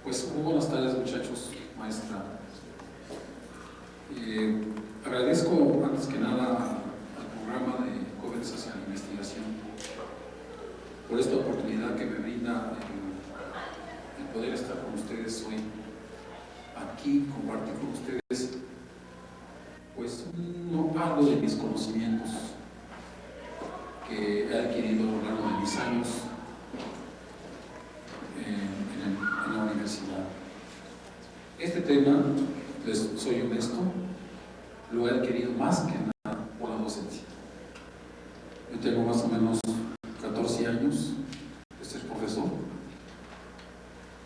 Pues muy buenas tardes, muchachos, maestra. Agradezco antes que nada al programa de Jóvenes hacia la Investigación por esta oportunidad que me brinda el poder estar con ustedes hoy aquí, compartir con ustedes pues algo de mis conocimientos que he adquirido a lo largo de mis años en la universidad. Este tema, les soy honesto, lo he adquirido más que nada por la docencia. Yo tengo más o menos 14 años de ser profesor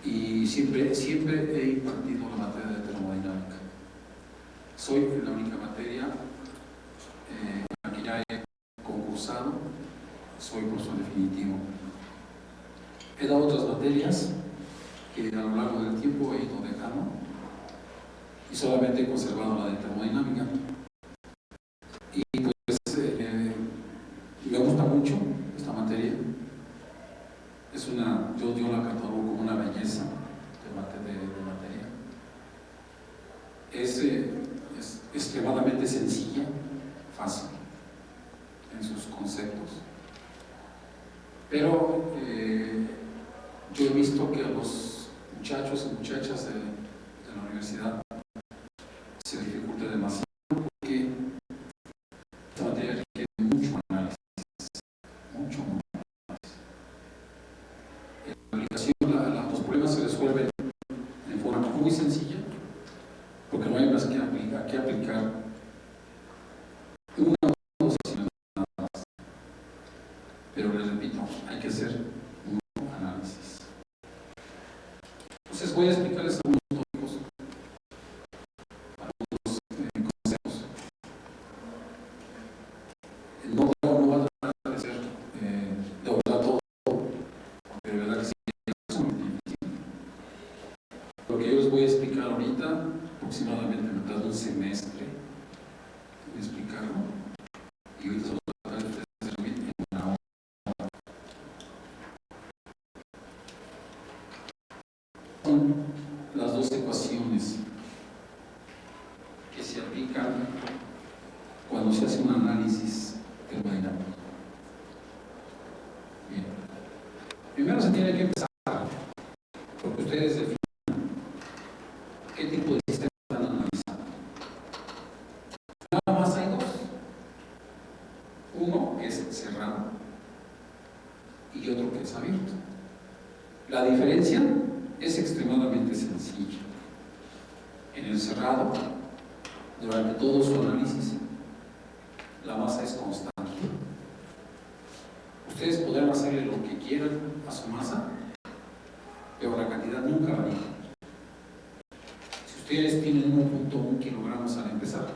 y siempre he impartido la materia de termodinámica. Soy la única materia en la que ya he concursado, soy profesor definitivo. He dado otras materias que a lo largo del tiempo he ido dejando y solamente he conservado la de termodinámica. Y pues me gusta mucho esta materia. Yo la catalogo como una belleza de materia. Es extremadamente sencilla, fácil en sus conceptos, pero yo he visto que a los muchachos y muchachas de la universidad se dificulta demasiado porque esta materia requiere mucho análisis. La aplicación, los problemas se resuelven de forma muy sencilla porque no hay más que aplicar una o dos acciones nada más. Pero les repito, hay que hacer un análisis. Entonces voy a explicarles algunos tópicos, algunos conceptos. No va a tratar de ser de hablar todo, porque de verdad que sí es muy difícil. Lo que yo les voy a explicar ahorita, aproximadamente me tarda un semestre en explicarlo, y ahorita se los voy a tratar de servir en una hora. Son las dos ecuaciones que se aplican cuando se hace un análisis termodinámico. Bien. Primero se tiene que empezar porque ustedes definan qué tipo de sistema están analizando. Nada más hay dos. Uno que es cerrado y otro que es abierto. La diferencia es extremadamente sencilla. En el cerrado, durante todo su análisis, la masa es constante. Ustedes podrán hacerle lo que quieran a su masa, pero la cantidad nunca varía. Si ustedes tienen 1.1 kilogramos al empezar,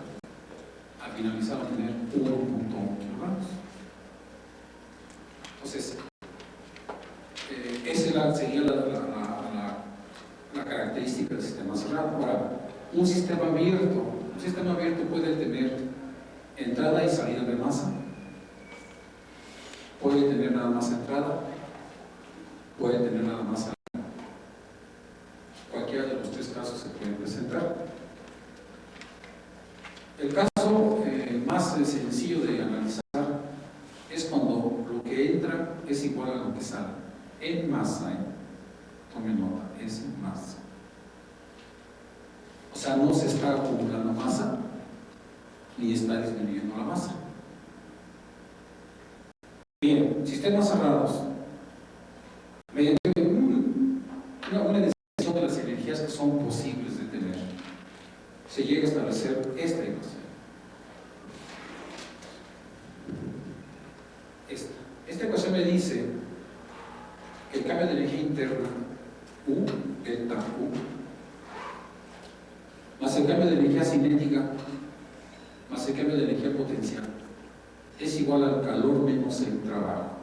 al finalizar van a tener 1.1 kilogramos. Entonces, esa sería la característica del sistema cerrado. Ahora, un sistema abierto puede tener entrada y salida de masa, puede tener nada más entrada, puede tener nada más salida. Cualquiera de los tres casos se puede presentar. El caso más sencillo de analizar es cuando lo que entra es igual a lo que sale en masa. Tomen nota, es en masa. O sea, no se está acumulando masa ni está disminuyendo la masa. Bien, sistemas cerrados. Mediante una decisión de las energías que son posibles de tener, se llega a establecer esta ecuación. Esta ecuación me dice que el cambio de energía interna, U, delta U, más el cambio de energía cinética, más el cambio de energía potencial, es igual al calor menos el trabajo.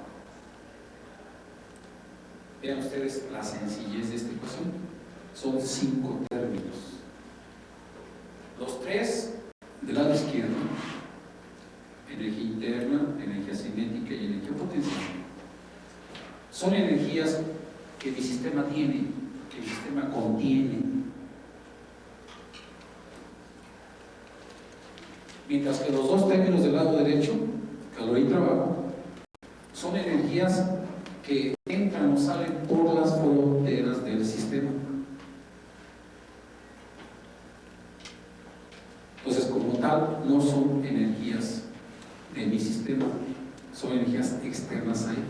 Vean ustedes la sencillez de esta ecuación. Son 5 términos. Los 3 del lado izquierdo, energía interna, energía cinética y energía potencial, son energías que mi sistema tiene, que mi sistema sistema contiene. Mientras que los dos términos del lado derecho, calor y trabajo, son energías que entran o salen por las fronteras del sistema. Entonces, como tal, no son energías de mi sistema, son energías externas a él.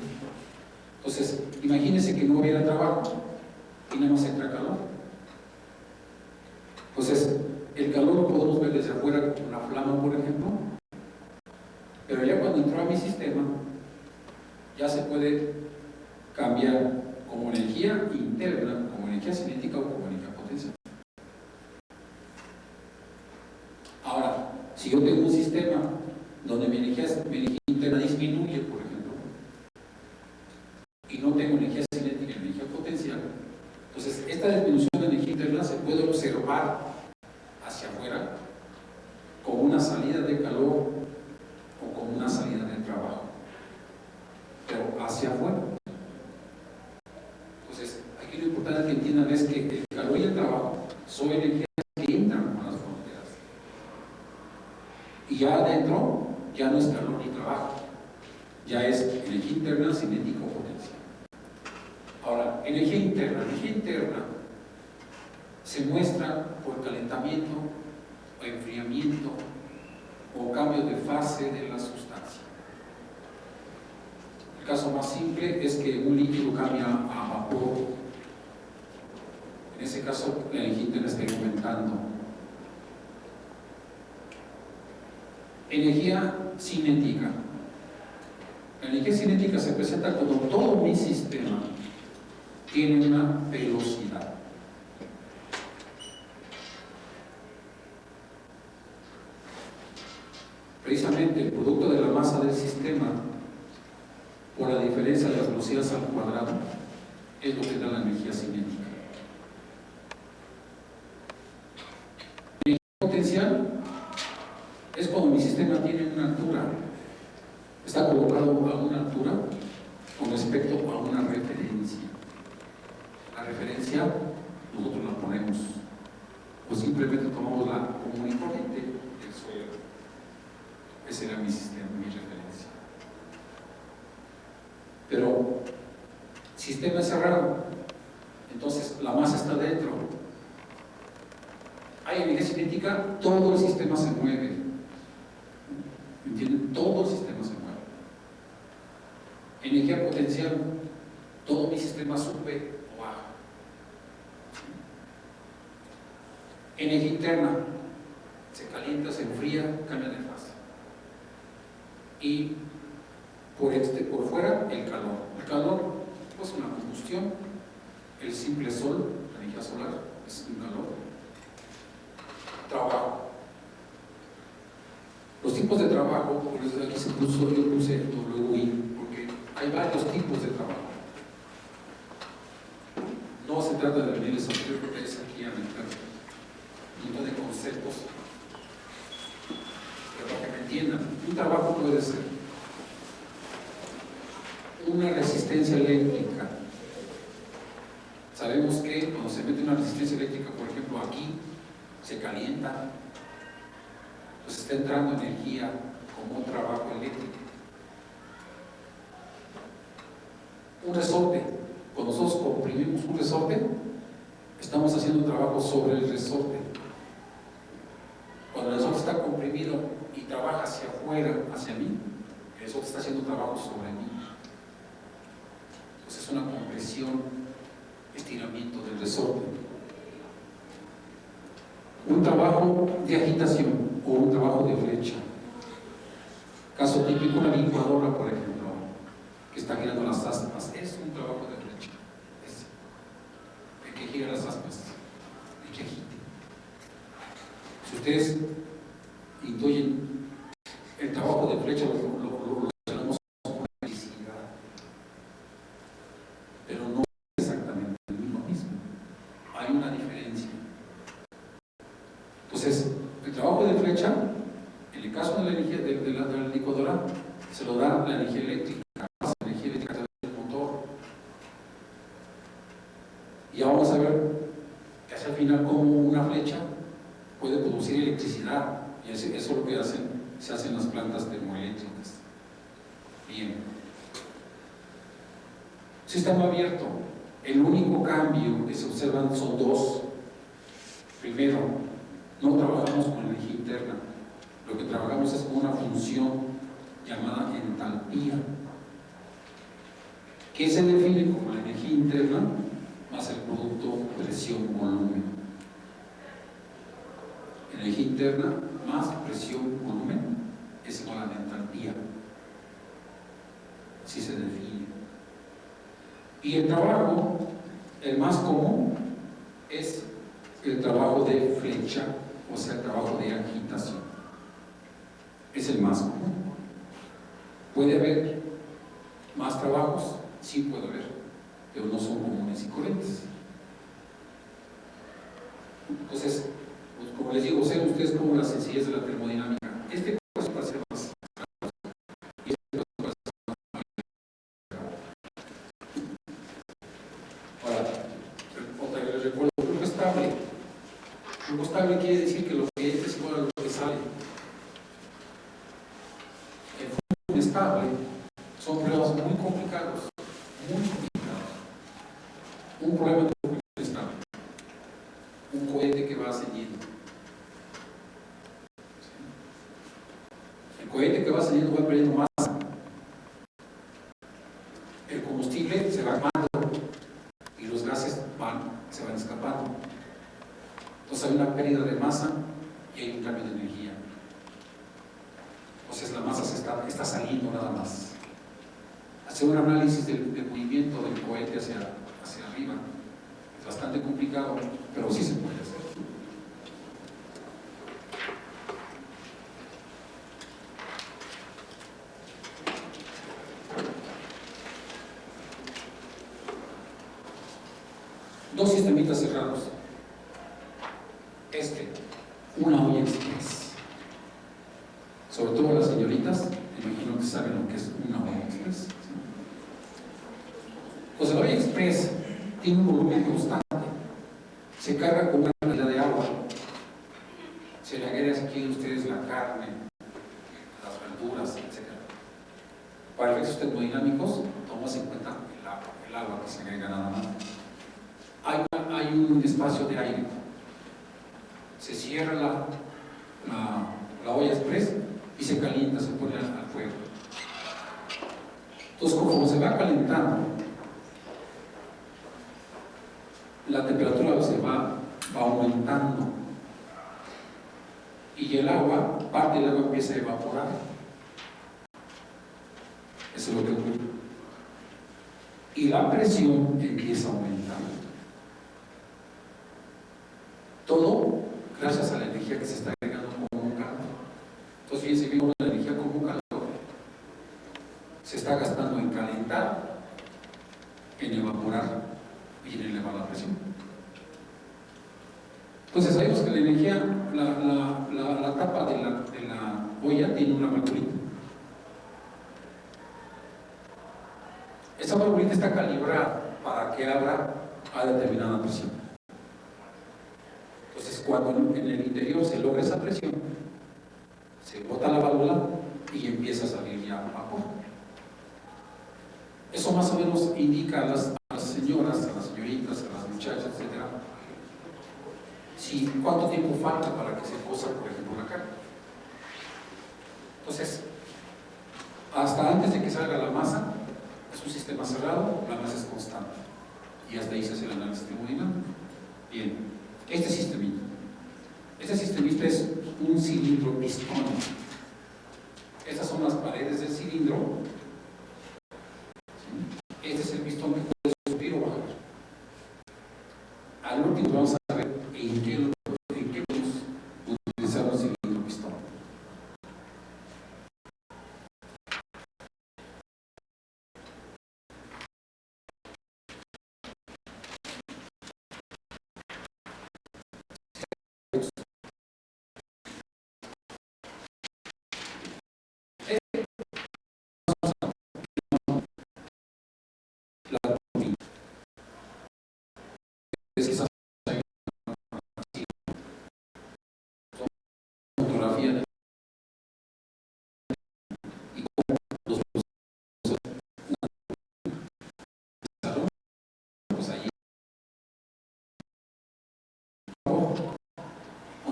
Entonces, imagínense que no hubiera trabajo y nada más entra calor. Entonces, el calor lo podemos ver desde afuera como una flama, por ejemplo, pero ya cuando entró a mi sistema, ya se puede cambiar como energía interna, como energía cinética o como energía potencial. Ahora, si yo tengo un sistema donde mi energía interna disminuye, por ejemplo, y no tengo energía cinética y energía potencial, entonces esta disminución de energía interna se puede observar hacia afuera como una salida de calor o como una salida de trabajo, pero hacia afuera. Entonces, aquí lo importante que entiendan es que el calor y el trabajo son energías que entran por las fronteras. Y ya adentro, ya no es calor ni trabajo, ya es energía interna, cinética o potencial. Ahora, energía interna se muestra por calentamiento o enfriamiento o cambio de fase de la sustancia. El caso más simple es que un líquido cambia a vapor. En ese caso, la energía interna está aumentando. Energía cinética. La energía cinética se presenta cuando todo mi sistema tiene una velocidad. Precisamente el producto de la masa del sistema por la diferencia de las velocidades al cuadrado es lo que da la energía cinética. La energía potencial es cuando mi sistema tiene una altura, está colocado a una altura con respecto a una referencia. La referencia nosotros la ponemos o simplemente tomamos la común y corriente del suelo. Ese era mi sistema, mi referencia. Pero sistema es cerrado, entonces la masa está dentro. Hay energía cinética, todo el sistema se mueve. ¿Entienden? Todo el sistema se mueve. Energía potencial, todo mi sistema sube o baja. Energía interna, se calienta, se enfría, cambia de fase. Y por fuera, el calor. El calor, pues una combustión. El simple sol, la energía solar, es un calor. Trabajo. Los tipos de trabajo, por eso aquí yo puse WI, porque hay varios tipos de trabajo. No se trata de venir a saber porque es aquí a meter un montón de conceptos. Pero para que me entiendan, un trabajo puede ser una resistencia eléctrica. Sabemos que cuando se mete una resistencia eléctrica, por ejemplo aquí, se calienta, pues está entrando energía como un trabajo eléctrico. Un resorte, cuando nosotros comprimimos un resorte, estamos haciendo trabajo sobre el resorte. Cuando el resorte está comprimido y trabaja hacia afuera, hacia mí, el resorte está haciendo trabajo sobre mí. Entonces es una compresión, estiramiento del resorte. Un trabajo de agitación o un trabajo de flecha. Caso típico, una licuadora, por ejemplo, que está girando las aspas, es un trabajo de flecha. El que gira las aspas, el que agite. Si ustedes intuyen el trabajo de flecha, lo relacionamos con electricidad, pero no es exactamente lo mismo. Hay una diferencia. Entonces, el trabajo de flecha, en el caso de la energía de la licuadora, se lo da la energía eléctrica, la energía eléctrica del motor. Y ya vamos a ver al final como una flecha puede producir electricidad, y eso es lo que se hace en las plantas termoeléctricas. Bien. Sistema abierto. El único cambio que se observan son dos. Primero, no trabajamos con energía interna. Lo que trabajamos es con una función llamada entalpía, que se define como la energía interna más el producto presión-volumen. Energía interna más presión-volumen es igual a la entalpía. Así se define. Y el trabajo, el más común, es el trabajo de flecha, o sea, el trabajo de agitación. Es el más común. ¿Puede haber más trabajos? Sí puede haber, pero no son comunes y corrientes. Entonces, pues, como les digo, sean ustedes como la sencillez de la termodinámica. Este curso va a ser más y este curso va a ser más. Ahora, otra vez les recuerdo, flujo estable. Flujo estable quiere decir que lo que entra es igual a lo que sale. El flujo estable son problemas muy complicados, muy complicados. Un problema de flujo estable. Un cohete que va ascendiendo. El cohete que va ascendiendo va perdiendo masa. El combustible se va quemando y los gases se van escapando. Entonces hay una pérdida de masa y hay un cambio de energía. Entonces la masa está saliendo nada más. Hacer un análisis del movimiento del cohete hacia arriba es bastante complicado, pero sí se puede hacer. Dos sistemitas cerrados. Una olla express. Sobre todo las señoritas, me imagino que saben lo que es una olla express. Pues la olla express tiene un volumen constante. Se carga con una cantidad de agua. Se le agrega, si quieren ustedes, la carne, las verduras, etc. Para efectos termodinámicos, tomamos en cuenta el agua que se agrega nada más. Hay un espacio de aire. Se cierra la olla express y se calienta, se pone al fuego. Entonces, como se va calentando, la temperatura se va aumentando y el agua, parte del agua empieza a evaporar. Eso es lo que ocurre. Y la presión empieza a aumentar. Todo gracias a la energía que se está agregando como un calor. Entonces, fíjense bien, la energía como un calor se está gastando en calentar, en evaporar y en elevar la presión. Entonces, sabemos que la energía, la tapa de la olla tiene una valvulita. Esa valvulita está calibrada para que abra a determinada presión. Entonces, cuando en el interior se logra esa presión, se bota la válvula y empieza a salir ya vapor. Eso más o menos indica a las señoras, a las señoritas, a las muchachas, etc. Cuánto tiempo falta para que se cosa, por ejemplo, la carne. Entonces, hasta antes de que salga la masa, es un sistema cerrado, la masa es constante. Y hasta ahí se hace el análisis termodinámico. Bien, este sistemita es un cilindro pistón. Estas son las paredes del cilindro. ¿Sí? Este es el pistón que puede subir o bajar. Al último vamos a ver en qué podemos utilizar un cilindro pistón.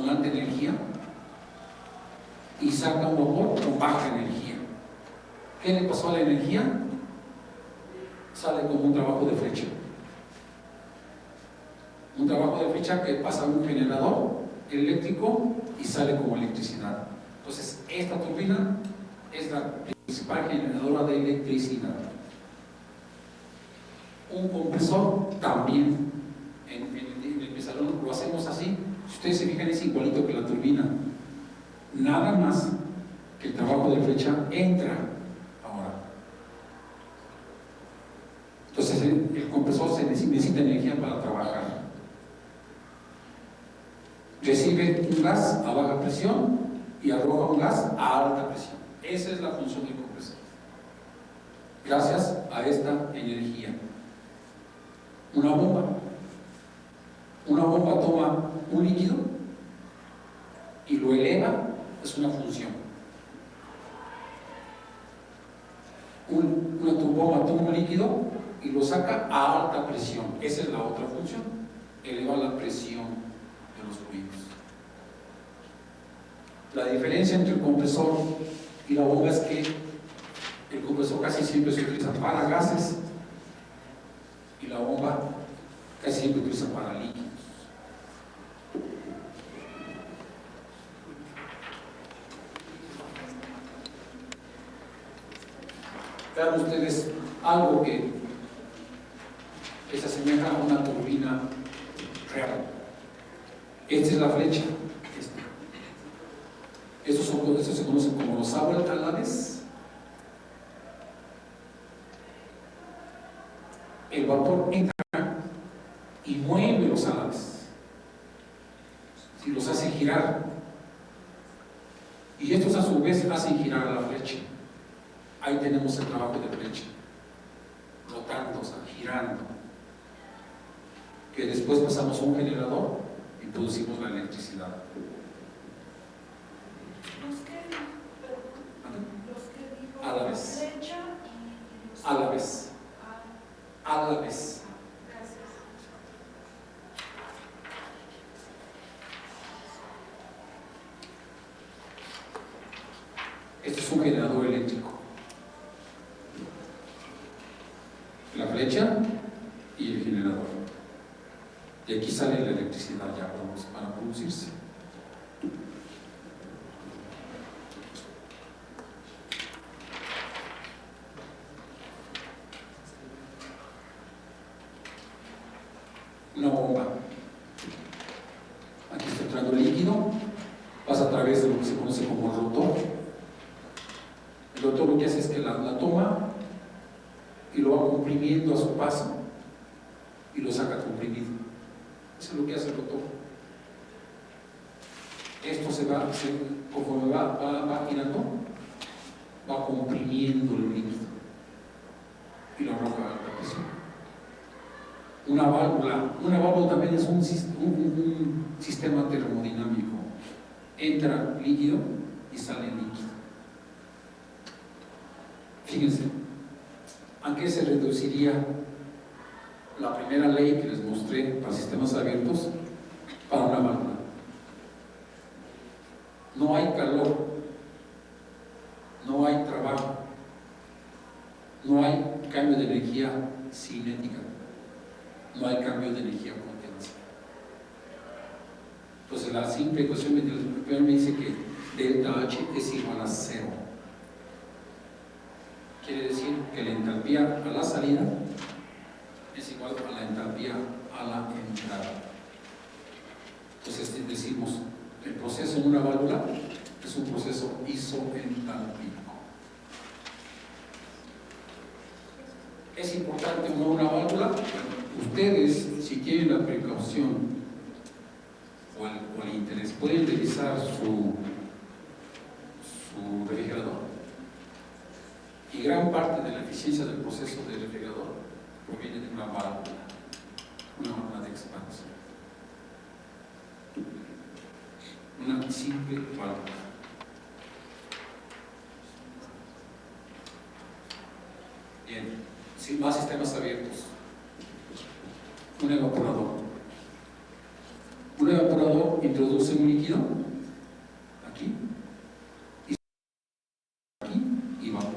con alta energía y saca un vapor con baja energía. ¿Qué le pasó a la energía? Sale como un trabajo de flecha. Un trabajo de flecha que pasa a un generador eléctrico y sale como electricidad. Entonces, esta turbina es la principal generadora de electricidad. Un compresor también. En el salón lo hacemos así. Si ustedes se fijan, es igualito que la turbina. Nada más que el trabajo de flecha entra ahora. Entonces, el compresor necesita energía para trabajar. Recibe un gas a baja presión y arroja un gas a alta presión. Esa es la función del compresor. Gracias a esta energía. Una bomba toma un líquido y lo eleva, es una función. Una turbomba toma un líquido y lo saca a alta presión. Esa es la otra función, eleva la presión de los fluidos. La diferencia entre el compresor y la bomba es que el compresor casi siempre se utiliza para gases y la bomba casi siempre se utiliza para líquidos. Vean ustedes algo que se asemeja a una turbina real. Esta es la flecha. Estos se conocen como los álabes. El vapor entra y mueve los álabes y los hace girar, y estos a su vez hacen girar a la flecha. Ahí tenemos el trabajo de flecha, rotando, o sea, girando, que después pasamos a un generador y producimos la electricidad. A la vez. A la vez. A la vez. Este es un generador eléctrico. La flecha y el generador. Y aquí sale la electricidad ya para producirse. Una bomba. Aquí está entrando el líquido, pasa a través de lo que se conoce como el rotor. El rotor lo que hace es que la toma y lo va comprimiendo a su paso y lo saca comprimido. Eso es lo que hace el rotor. Esto conforme va girando, va comprimiendo el líquido y lo arroja a alta presión. Una válvula también es un sistema termodinámico. Entra líquido y sale líquido. Fíjense, ¿a qué se reduciría la primera ley que les mostré para sistemas abiertos para una válvula? No hay calor, no hay trabajo, no hay cambio de energía cinética, no hay cambio de energía potencia. Entonces la simple ecuación me dice que delta H es igual a 0. Quiere decir que la entalpía a la salida es igual a la entalpía a la entrada. Entonces decimos, el proceso en una válvula es un proceso isoentalpíco. ¿Es importante o no una válvula? Ustedes, si tienen la precaución o el interés, pueden revisar su refrigerador, y gran parte de la eficiencia del proceso del refrigerador proviene de una válvula de expansión, una simple válvula. Bien, sin más sistemas abiertos. Un evaporador introduce un líquido aquí y vapor.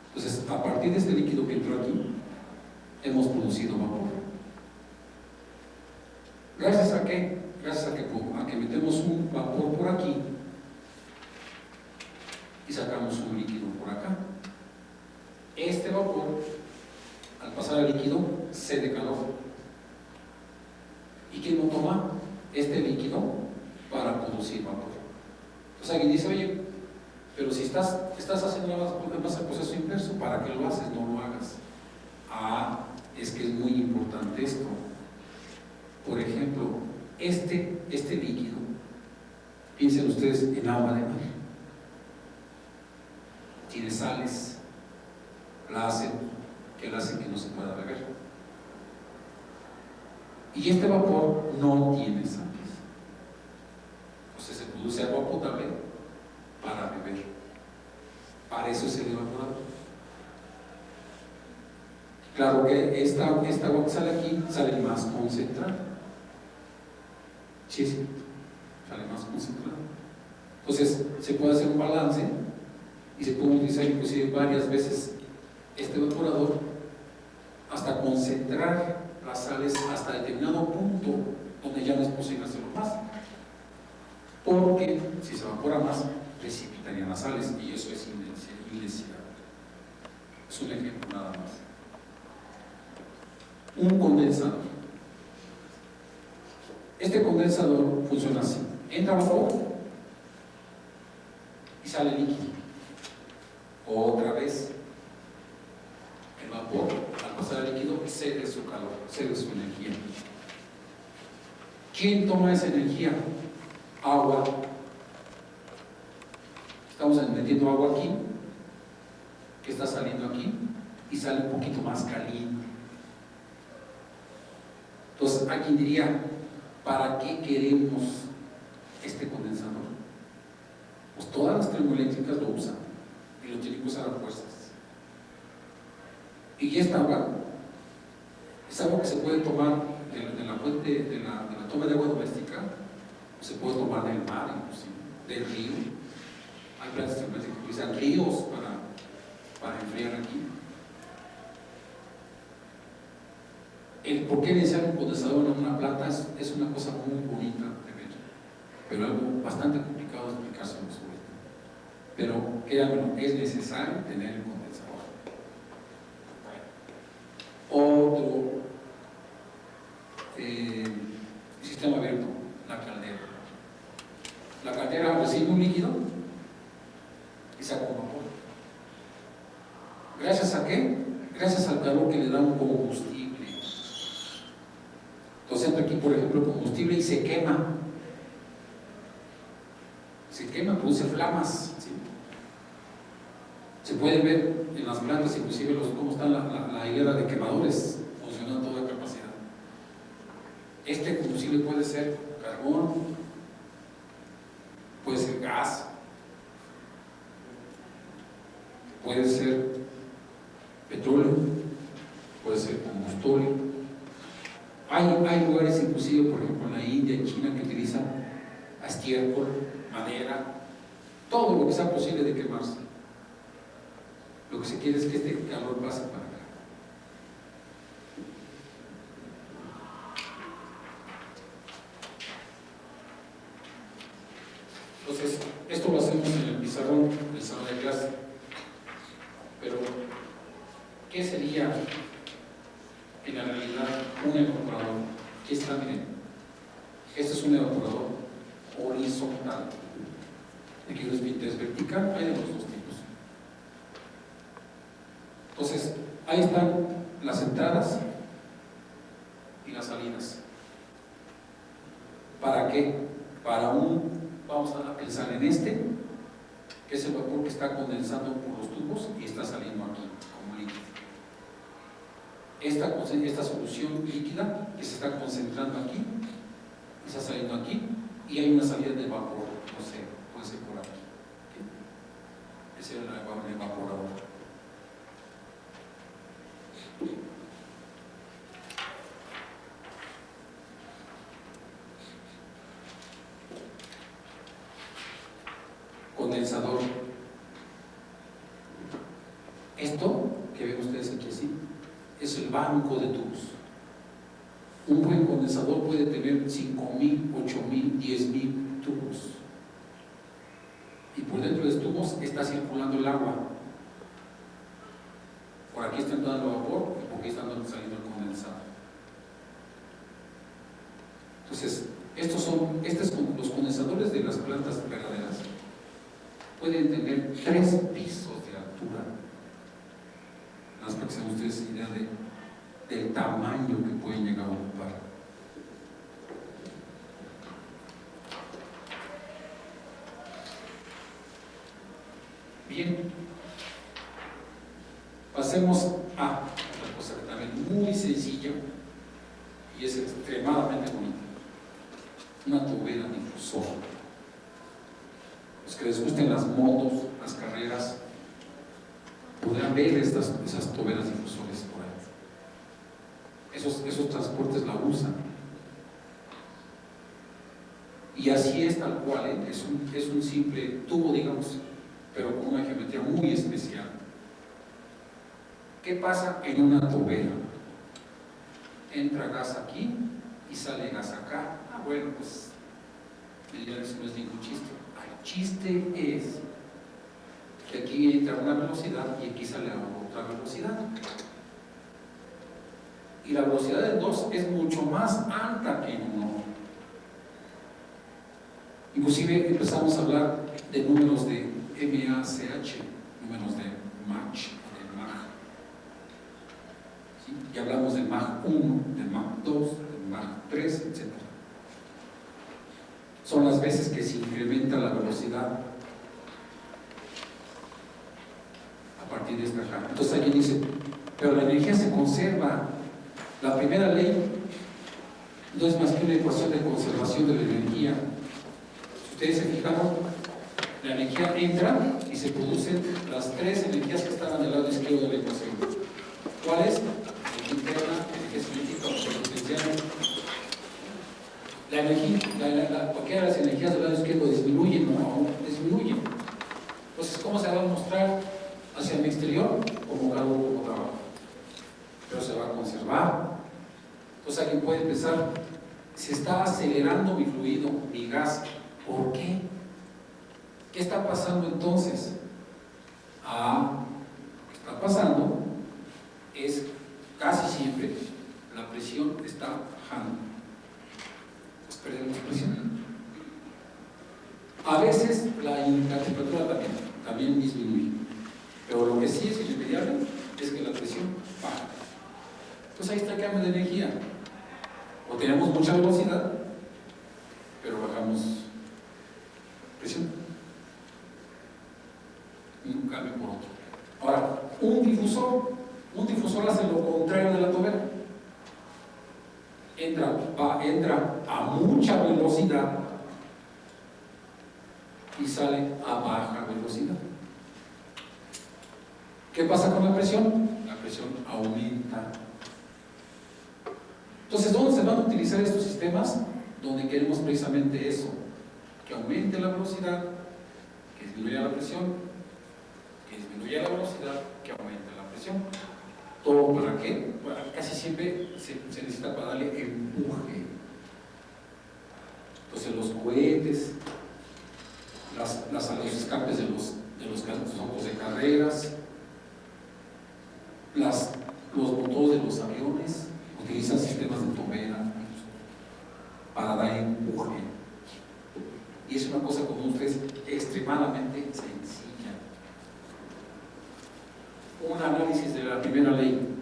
Entonces, a partir de este líquido que entró aquí, hemos producido vapor. ¿Gracias a qué? Gracias a que metemos un vapor por aquí y sacamos un líquido por acá. Este vapor, al pasar al líquido, cede calor. ¿Y quién lo toma? Este líquido para producir vapor. Entonces alguien dice, oye, pero si estás haciendo además el proceso inverso, ¿para qué lo haces? No lo hagas. Ah, es que es muy importante esto. Por ejemplo, este líquido, piensen ustedes en agua de mar. Tiene sales, la hacen que no se pueda beber. Y este vapor no tiene sales. O sea, se produce agua potable para beber. Para eso es el evaporador. Claro que esta agua que sale aquí sale más concentrada. Sí, sale más concentrada. Entonces, se puede hacer un balance y se puede utilizar inclusive varias veces este evaporador hasta concentrar las sales hasta determinado punto donde ya no es posible hacerlo más, porque si se evapora más precipitarían las sales y eso es indeseable. Es un ejemplo nada más. Un condensador. Este condensador funciona así: entra vapor y sale líquido. Otra vez el vapor, al pasar al líquido, cede su calor, cede su energía. ¿Quién toma esa energía? Agua. Estamos metiendo agua aquí, que está saliendo aquí, y sale un poquito más caliente. Entonces, ¿a quién diría, para qué queremos este condensador? Pues todas las termoeléctricas lo usan y lo tienen que usar a fuerzas. Y esta agua es agua que se puede tomar de la fuente, de la toma de agua doméstica, o se puede tomar del mar, inclusive, del río. Hay plantas termoeléctricas que utilizan ríos para enfriar aquí. El por qué iniciar un condensador en una planta es una cosa muy bonita de ver, pero algo bastante complicado de explicárselo sobre esto. Pero créanme, es necesario tener el condensador. Otro sistema abierto, la caldera. La caldera recibe un líquido y saca un vapor. ¿Gracias a qué? Gracias al calor que le da un combustible. Entonces entra aquí, por ejemplo, combustible y se quema. Se quema, produce flamas. ¿Sí? Se puede ver en las plantas, inclusive cómo está la hilera de quemadores funcionando a toda capacidad. Este combustible puede ser carbón, puede ser gas, puede ser petróleo, puede ser combustible. Hay lugares, inclusive, por ejemplo, en la India, en China, que utilizan estiércol, madera, todo lo que sea posible de quemarse. Lo que se quiere es que este calor pase para acá. Entonces, esto lo hacemos en el pizarrón del salón de clase. Pero, ¿qué sería en la realidad un evaporador? Aquí está, miren. Este es un evaporador horizontal. Aquí no es vertical, hay de los dos tipos. Entonces, ahí están las entradas y las salidas. ¿Para qué? Vamos a pensar en este, que es el vapor que está condensando por los tubos y está saliendo aquí como líquido. Esta solución líquida que se está concentrando aquí, está saliendo aquí, y hay una salida de vapor, no sé, puede ser por aquí. ¿Okay? Ese es el evaporador. banco de tubos. Un buen condensador puede tener 5,000, 8,000, 10,000 tubos. Y por dentro de los tubos está circulando el agua. Por aquí está entrando el vapor y por aquí está saliendo el condensado. Entonces, estos son los condensadores de las plantas verdaderas. Pueden tener 3 pisos de altura. Nada más para que se den ustedes idea del tamaño que pueden llegar a ocupar. Bien, pasemos a otra cosa que también es muy sencilla y es extremadamente bonita: una tobera difusora. Los que les gusten las motos, las carreras, podrán ver esas toberas difusores por ahí. Esos transportes la usan. Y así es tal cual, ¿eh? Es un simple tubo, digamos, pero con una geometría muy especial. ¿Qué pasa en una tobera? Entra gas aquí y sale gas acá. Bueno, pues me dirán, eso no es ningún chiste. El chiste es que aquí entra una velocidad y aquí sale otra velocidad. Y la velocidad de 2 es mucho más alta que en 1. Inclusive empezamos a hablar de números de MACH, números de Mach, de Mach. ¿Sí? Y hablamos de Mach 1, de Mach 2, de Mach 3, etc. Son las veces que se incrementa la velocidad a partir de esta jarra. Entonces alguien dice, pero la energía se conserva. La primera ley no es más que una ecuación de conservación de la energía. Si ustedes se fijaron, la energía entra y se producen las 3 energías que están del lado izquierdo de la ecuación. ¿Cuáles? Energía interna, energía cinética o potencial. La energía, cualquiera de las energías del lado izquierdo disminuyen, ¿no? Disminuyen. Entonces, ¿cómo se va a mostrar hacia el exterior? Como calor, como trabajo. Pero se va a conservar. Entonces alguien puede pensar, se está acelerando mi fluido, mi gas. ¿Por qué? ¿Qué está pasando entonces? Lo que está pasando es casi siempre la presión está bajando. Pues perdemos presión. A veces la temperatura también disminuye. Pero lo que sí es irremediable es que la presión baja. Entonces ahí está el cambio de energía. O tenemos mucha velocidad, pero bajamos presión. Y un cambio por otro. Ahora, un difusor hace lo contrario de la tobera. Entra a mucha velocidad y sale a baja velocidad. ¿Qué pasa con la presión? La presión aumenta. Entonces, ¿dónde se van a utilizar estos sistemas? Donde queremos precisamente eso, que aumente la velocidad, que disminuya la presión, que disminuya la velocidad, que aumente la presión. ¿Todo para qué? Bueno, casi siempre se necesita para darle empuje. Entonces los cohetes, los escapes de los autos de carreras, los motores de los aviones utilizan sistemas de tobera para dar empuje. Y es una cosa, como ustedes, extremadamente sencilla. Un análisis de la primera ley.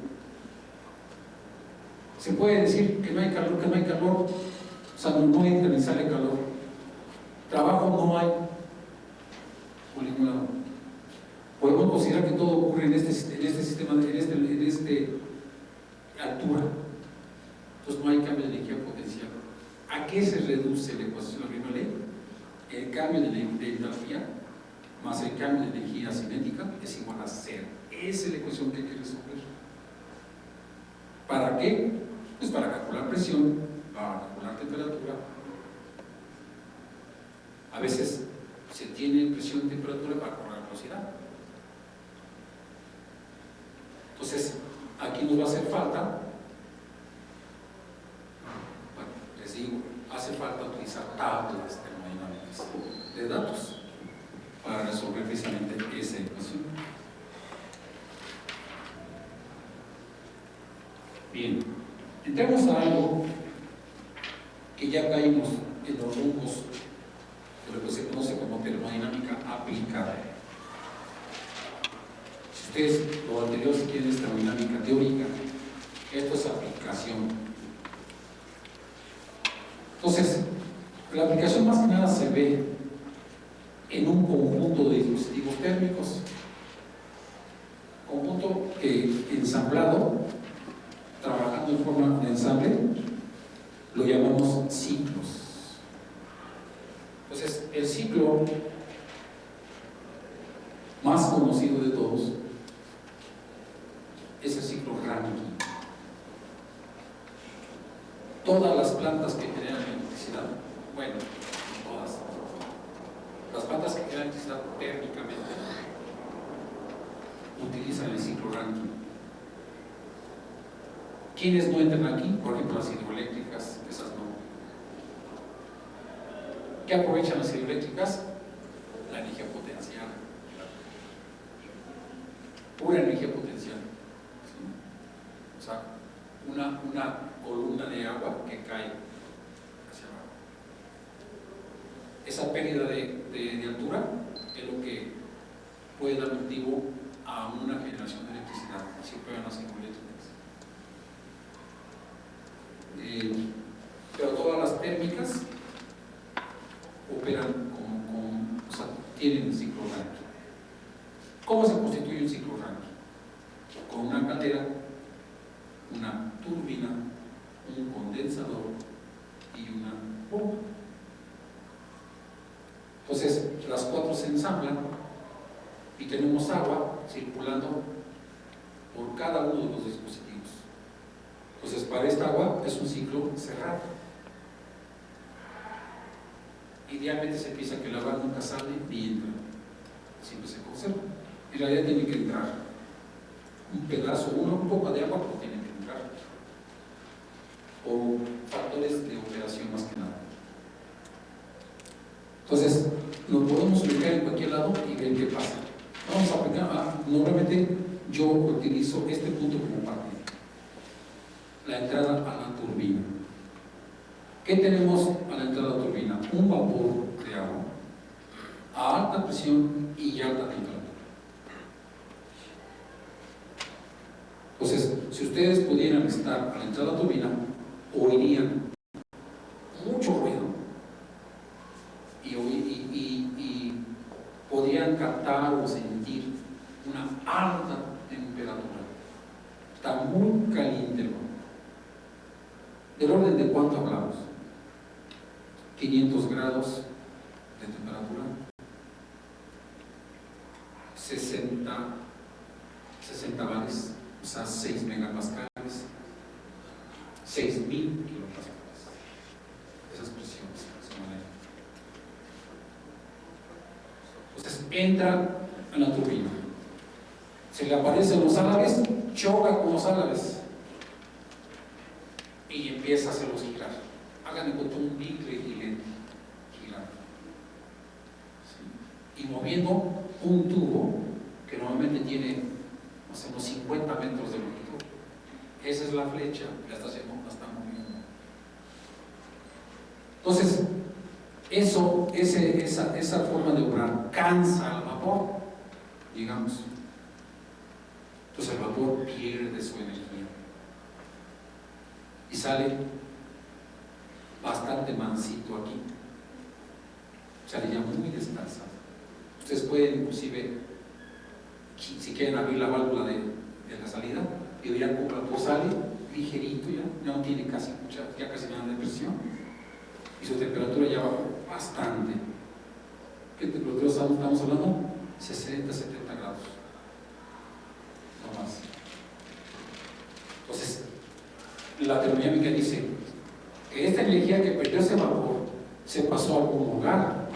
Se puede decir que no hay calor, o sea, no entra ni sale calor. Trabajo no hay por ningún lado. Podemos considerar que todo ocurre en este sistema, en esta altura. Entonces no hay cambio de energía potencial. ¿A qué se reduce la ecuación de la primera ley? El cambio de entalpía más el cambio de energía cinética es igual a 0. Esa es la ecuación que hay que resolver. ¿Para qué? Pues para calcular presión, para calcular temperatura. A veces se tiene presión y temperatura para calcular velocidad. Entonces, aquí aquí nos va a hacer falta, bueno, les digo, hace falta utilizar tablas termodinámicas de datos para resolver precisamente esa ecuación. Bien, entremos a algo que ya caímos en los rumbos de lo que se conoce como termodinámica aplicada. Si ustedes lo anterior si quieren es termodinámica teórica, esto es aplicación. Entonces, la aplicación más que nada se ve en un conjunto de dispositivos térmicos, conjunto que ensamblado, trabajando en forma de ensamble, lo llamamos ciclos. Entonces, el ciclo más conocido de todos es el ciclo Rankine. Todas las plantas que generan electricidad, bueno, todas, las plantas que generan electricidad térmicamente utilizan el ciclo Rankine. ¿Quiénes no entran aquí? Por ejemplo, las hidroeléctricas, esas no. ¿Qué aprovechan las hidroeléctricas? La energía potencial. Pura energía potencial. ¿Sí? O sea, una columna de agua que cae hacia abajo. Esa pérdida de altura es lo que puede dar motivo a una generación de electricidad, si pegan las hidroeléctricas. Pero todas las térmicas operan o sea, tienen ciclo Rankine. ¿Cómo se constituye un ciclo Rankine? Con una caldera, una turbina, un condensador y una bomba. Entonces, las cuatro se ensamblan y tenemos agua circulando por cada uno de los dispositivos. Entonces, para esta agua es un ciclo cerrado. Idealmente se piensa que el agua nunca sale ni entra, siempre se conserva. En realidad tiene que entrar un pedazo, un poco de agua, pero tiene que entrar. O factores de operación más que nada. Entonces, lo podemos ubicar en cualquier lado y ver qué pasa. Vamos a aplicar, normalmente yo utilizo este punto como parte. La entrada a la turbina. ¿Qué tenemos a la entrada a la turbina? Un vapor de agua a alta presión y alta temperatura. Entonces, si ustedes pudieran estar a la entrada a la turbina, oirían mucho ruido y podrían captar o sentir una alta temperatura. Está muy caliente el vapor. ¿Del orden de cuánto hablamos? 500 grados de temperatura, 60 bares, o sea 6 megapascales, 6.000 kilopascales. Esas presiones se manejan. Entonces entra en la turbina, se le aparecen los álabes, choca con los álabes y empieza a hacerlos girar. Hagan de cuenta un bucle girando. ¿Sí? Y moviendo un tubo que normalmente tiene unos 50 metros de longitud. Esa es la flecha, la está moviendo. Entonces, esa forma de obrar cansa al vapor, digamos. Entonces el vapor pierde su energía y sale bastante mansito aquí, sale ya muy descansado. Ustedes pueden inclusive, si quieren abrir la válvula de la salida, y verán cómo el vapor sale ligerito, ya no tiene casi nada de presión y su temperatura ya bajó bastante. ¿Qué temperatura estamos hablando? 60, 70 grados, no más. Entonces, la termodinámica dice que esta energía que perdió ese vapor se pasó a algún lugar.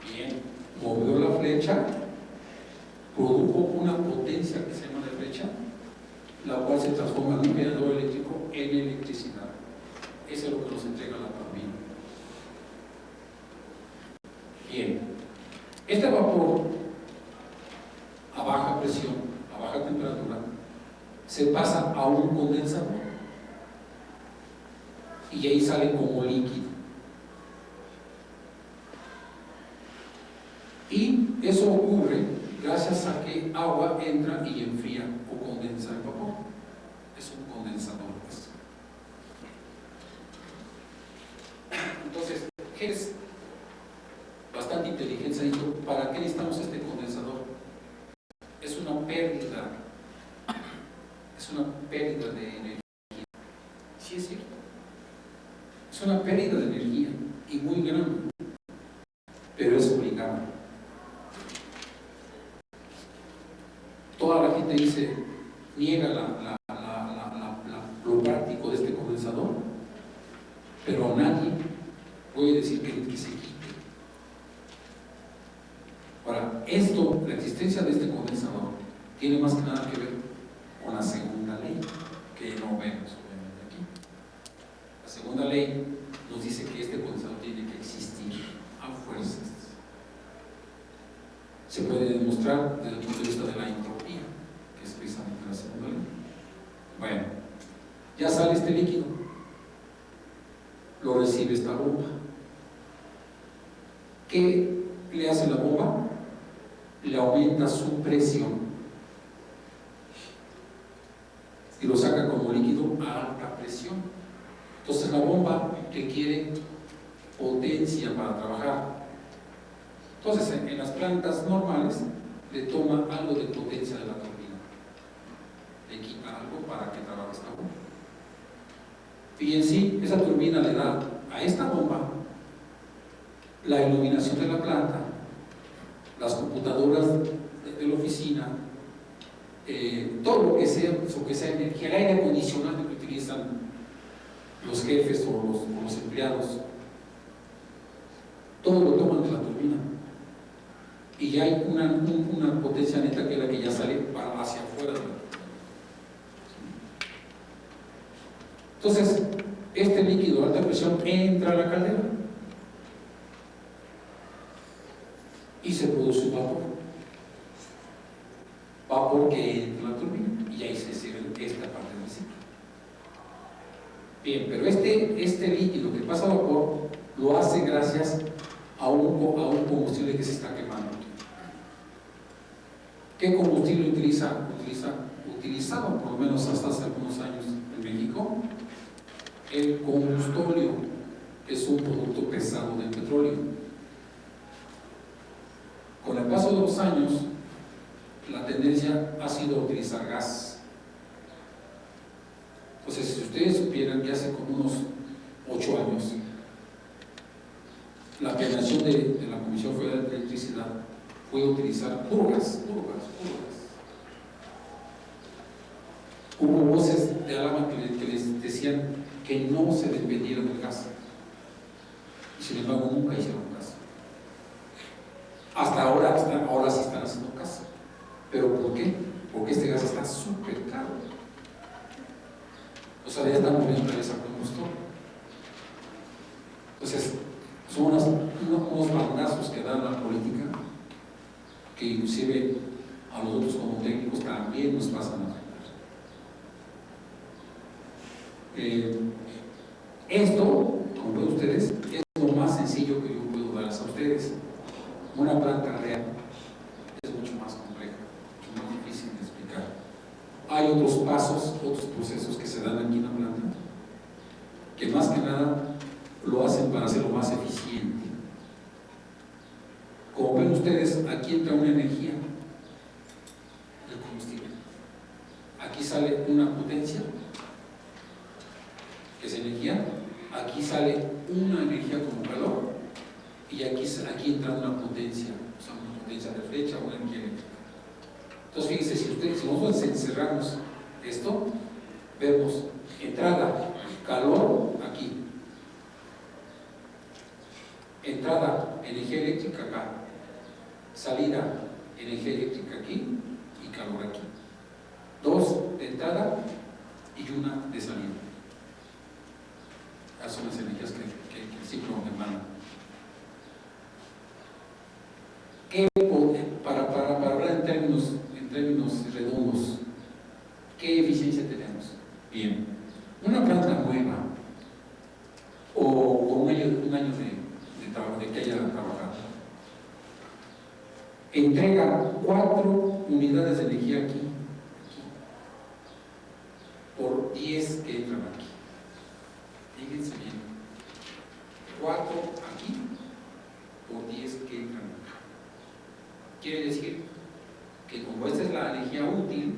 Bien, movió la flecha, produjo una potencia que se llama de flecha la cual se transforma de un generador eléctrico en electricidad. Eso es lo que nos entrega la turbina. Bien, este vapor a baja presión, a baja temperatura, se pasa a un condensador y ahí sale como líquido. Y eso ocurre gracias a que agua entra y enfría o condensa el vapor. Es un condensador. Entonces, ¿qué es? Bastante inteligente se ha dicho, ¿para qué necesitamos este condensador? Es una pérdida de energía. Sí es cierto. Es una pérdida de energía y muy grande, pero es obligada. Toda la gente dice, niega lo práctico de este condensador, pero nadie puede decir que se quite. Ahora, la existencia de este condensador tiene más que nada que ver con la segunda ley, que no vemos obviamente aquí. La segunda ley nos dice que este condensador tiene que existir a fuerzas. Se puede demostrar desde el punto de vista de la entropía, que es precisamente la segunda ley. Bueno, ya sale este líquido, lo recibe esta bomba. ¿Qué le hace la bomba? Le aumenta su presión y lo saca como líquido a alta presión. Entonces la bomba requiere potencia para trabajar. Entonces en las plantas normales le toma algo de potencia de la turbina, le quita algo para que trabaje esta bomba. Y en sí, esa turbina le da a esta bomba la iluminación de la planta, las computadoras de la oficina, todo lo que sea energía, el aire acondicionado que utilizan los jefes o los empleados, todo lo toman de la turbina. Y ya hay una potencia neta que es la que ya sale hacia afuera de la turbina. Entonces, este líquido de alta presión entra a la caldera y se produce un vapor que entra a la turbina y ahí se sirve esta parte del ciclo. Bien, pero este líquido que pasa a vapor lo hace gracias a un combustible que se está quemando. ¿Qué combustible utilizaba por lo menos hasta hace algunos años en México? El combustóleo, que es un producto pesado del petróleo. Con el paso de los años, la tendencia ha sido utilizar gas. Entonces, si ustedes supieran que hace como unos 8 años, la planeación de la Comisión Federal de Electricidad fue utilizar puro gas. Hubo voces de alarma que les decían que no se dependieran del gas. Y sin embargo, nunca hicieron caso. Hasta ahora sí están haciendo caso. ¿Pero por qué? Porque este gas está súper caro. O sea, ya estamos viendo esa combustón. Entonces, son unos bandazos que dan la política, que inclusive a nosotros como técnicos también nos pasan a afectar. Esto, como ven ustedes, es lo más sencillo que yo puedo darles a ustedes. Una planta real es mucho más compleja, mucho más difícil de explicar. Hay otros pasos, otros procesos que se dan aquí en la planta, que más que nada lo hacen para hacerlo más eficiente. Como ven ustedes, aquí entra una energía del combustible. Aquí sale una potencia, que es energía. Aquí sale una energía como calor. Y aquí entra una potencia, o sea, una potencia de flecha, una energía eléctrica. Entonces, fíjense, si nosotros encerramos esto, vemos entrada, calor aquí, entrada, energía eléctrica acá, salida, energía eléctrica aquí y calor aquí. Dos de entrada y una de salida. Esas son las energías que el ciclo emana. Para hablar en términos redondos, ¿qué eficiencia tenemos? Bien, una planta nueva o con un año de trabajo, de que haya trabajado, entrega 4 unidades de energía aquí, por 10 que entran aquí. Fíjense bien, 4 aquí por 10 que entran acá. Quiere decir que como esta es la energía útil,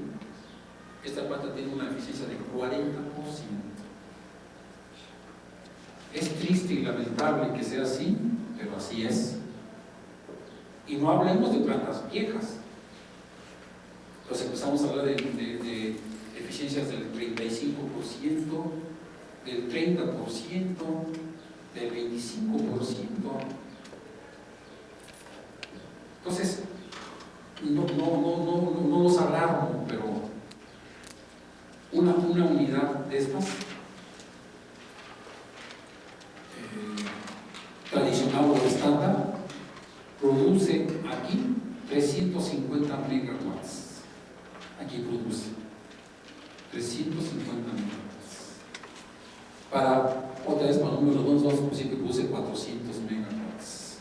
esta planta tiene una eficiencia de 40%. Es triste y lamentable que sea así, pero así es. Y no hablemos de plantas viejas. Entonces empezamos a hablar de eficiencias del 35%, del 30%, del 25%. Entonces, no los alarmo, pero una unidad de estas tradicional o estándar produce aquí 350 megawatts. Aquí produce 350 megawatts. Otra vez para número 2, vamos a decir que produce 400 megawatts.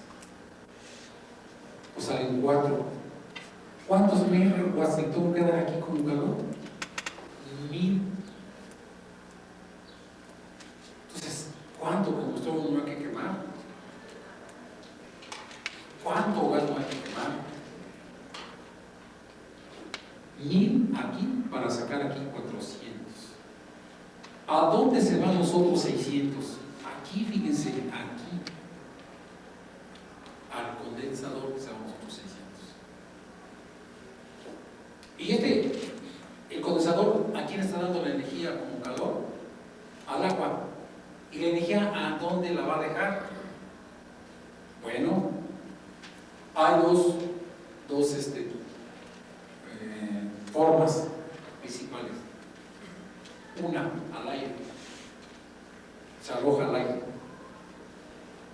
Pues salen 4. ¿Cuántos megawatts le tengo que dar aquí con calor? 1000. Entonces, ¿cuánto combustible no hay que quemar? ¿Cuánto gas no hay que quemar? 1000 aquí para sacar aquí 400. ¿A dónde se van los otros 600? Aquí, fíjense, aquí. Al condensador se van los otros 600. Y el condensador, ¿a quién está dando la energía como calor? Al agua. ¿Y la energía a dónde la va a dejar? Bueno, hay dos formas principales. Una, al aire. Se arroja al aire.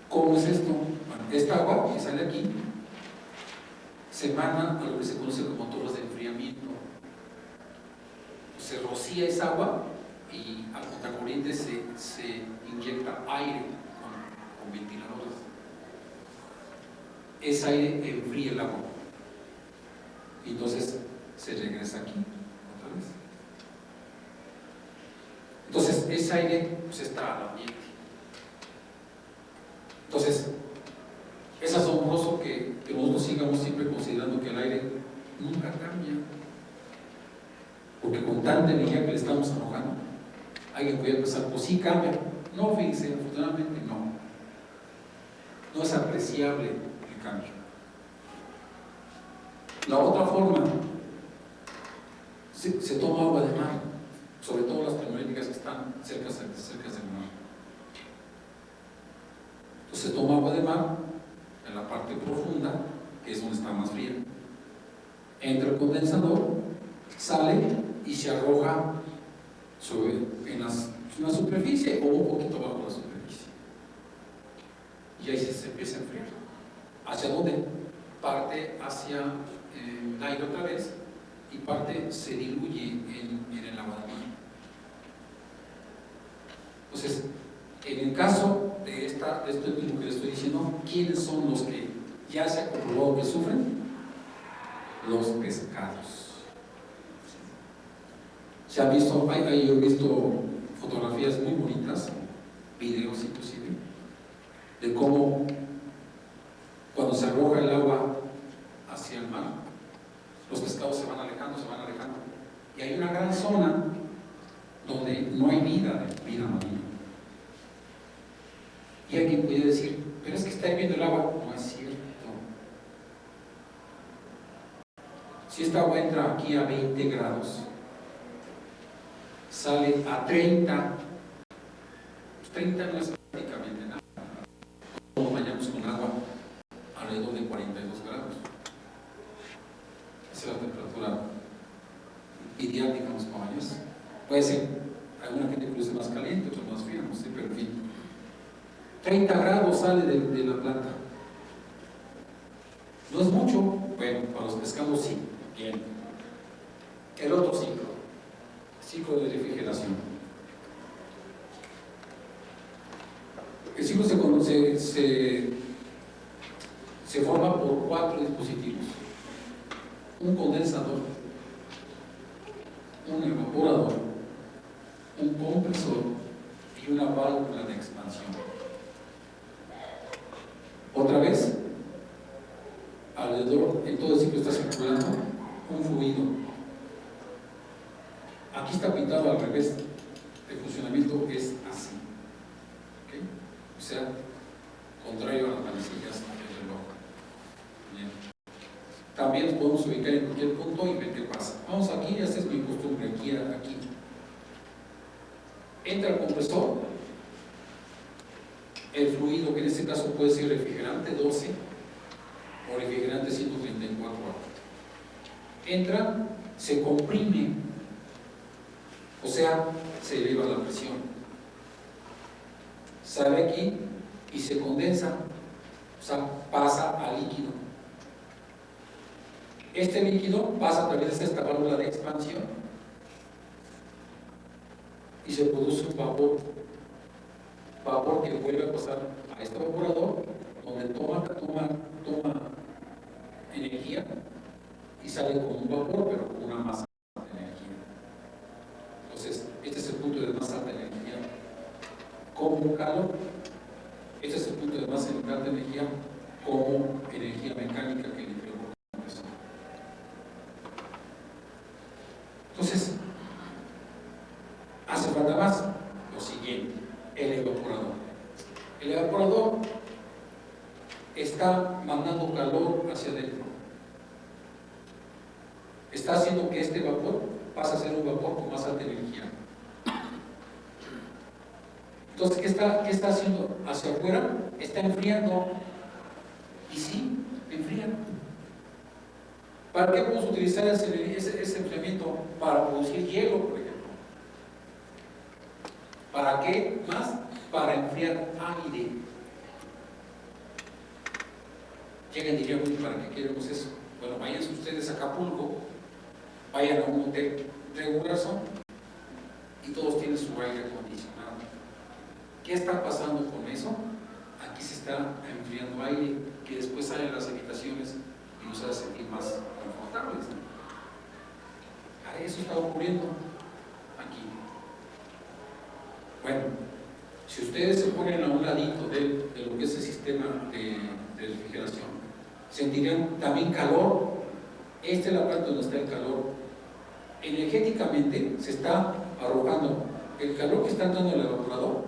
¿Cómo es esto? Bueno, esta agua que sale aquí se emana a lo que se conoce como torres de enfriamiento. Se rocía esa agua y al contracorriente se inyecta aire con ventiladores. Ese aire enfría el agua y entonces se regresa aquí otra vez. Entonces ese aire pues está al ambiente. Entonces es asombroso que nosotros sigamos siempre considerando que el aire nunca cambia, porque con tanta energía que le estamos arrojando, alguien puede pensar, pues sí cambia. No, fíjense, afortunadamente no es apreciable el cambio. La otra forma, se toma agua de mar, sobre todo las termoeléctricas que están cerca del mar. Entonces se toma agua de mar en la parte profunda, que es donde está más fría. Entra el condensador, sale y se arroja en la superficie o un poquito bajo la superficie. Y ahí se empieza a enfriar. ¿Hacia dónde? Parte hacia el aire otra vez y parte se diluye en el agua de mar. Entonces, en el caso de esto último que les estoy diciendo, ¿quiénes son los que ya se ha comprobado que sufren? Los pescados. Se han visto, yo he visto fotografías muy bonitas, videos inclusive, de cómo cuando se arroja el agua hacia el mar, los pescados se van alejando, y hay una gran zona donde no hay vida marina. Y alguien puede decir, pero es que está hirviendo el agua. No es cierto. Si esta agua entra aquí a 20 grados, sale a 30, 30 no es prácticamente nada. Nos bañamos con agua alrededor de 42 grados. Esa es la temperatura ideal, digamos, para bañarse. Puede ser, alguna gente produce más caliente, otra más fría, no sé, pero en fin. 30 grados sale de la planta. ¿No es mucho? Bueno, para los pescados sí. Bien. El otro ciclo de refrigeración. El ciclo se forma por 4 dispositivos: un condensador, un evaporador, un compresor y una válvula de expansión. Otra vez, alrededor, en todo el ciclo está circulando un fluido. Aquí está pintado al revés. El funcionamiento es así. ¿Okay? O sea, contrario a las manecillas del reloj. Bien. También nos podemos ubicar en cualquier punto y ver qué pasa. Vamos aquí, esta es mi costumbre, aquí. Entra el compresor, el fluido, que en este caso puede ser refrigerante 12 o refrigerante 134 A. Entra, se comprime, o sea, se eleva la presión. Sale aquí y se condensa, o sea, pasa a líquido. Este líquido pasa a través de esta válvula de expansión y se produce un vapor que vuelve a pasar a este evaporador, donde toma energía y sale como un vapor, pero con una más alta energía. Entonces, este es el punto de más alta energía como calor. Este es el punto de más alta energía como energía mecánica que libre el compresor. Entonces, hace falta más lo siguiente: el evaporador. El evaporador está mandando calor hacia adentro. Está haciendo que este vapor pase a ser un vapor con más alta energía. Entonces, ¿qué está haciendo hacia afuera? Está enfriando. Y sí, enfría. ¿Para qué podemos utilizar ese enfriamiento? Para producir hielo, por ejemplo. ¿Para qué más? Para enfriar aire. Llegan y dirían: ¿para qué queremos eso? Bueno, vayan ustedes a Acapulco, vayan a un hotel riguroso y todos tienen su aire acondicionado. ¿Qué está pasando con eso? Aquí se está enfriando aire que después sale a las habitaciones y nos hace sentir más confortables. Eso está ocurriendo aquí. Bueno, si ustedes se ponen a un ladito de lo que es el sistema de refrigeración, sentirían también calor. Esta es la parte donde está el calor. Energéticamente se está arrojando el calor que está entrando el evaporador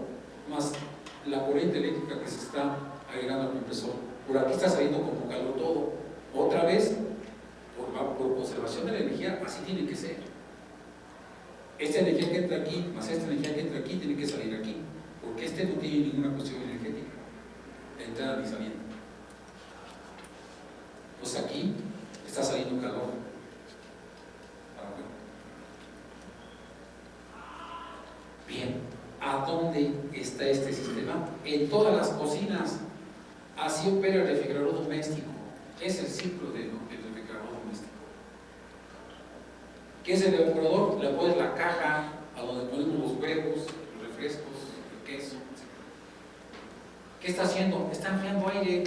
más la corriente eléctrica que se está agregando al compresor. Por aquí está saliendo como calor todo. Otra vez, por conservación de la energía, así tiene que ser. Esta energía que entra aquí, más esta energía que entra aquí, tiene que salir aquí, porque este no tiene ninguna cuestión energética de entrada ni salida. Pues aquí está saliendo calor. Bien, ¿a dónde está este sistema? En todas las cocinas. Así opera el refrigerador doméstico. Es el ciclo del refrigerador doméstico. ¿Qué es el evaporador? Le pones la caja a donde ponemos los huevos, los refrescos, el queso, etc. ¿Qué está haciendo? Está enfriando aire.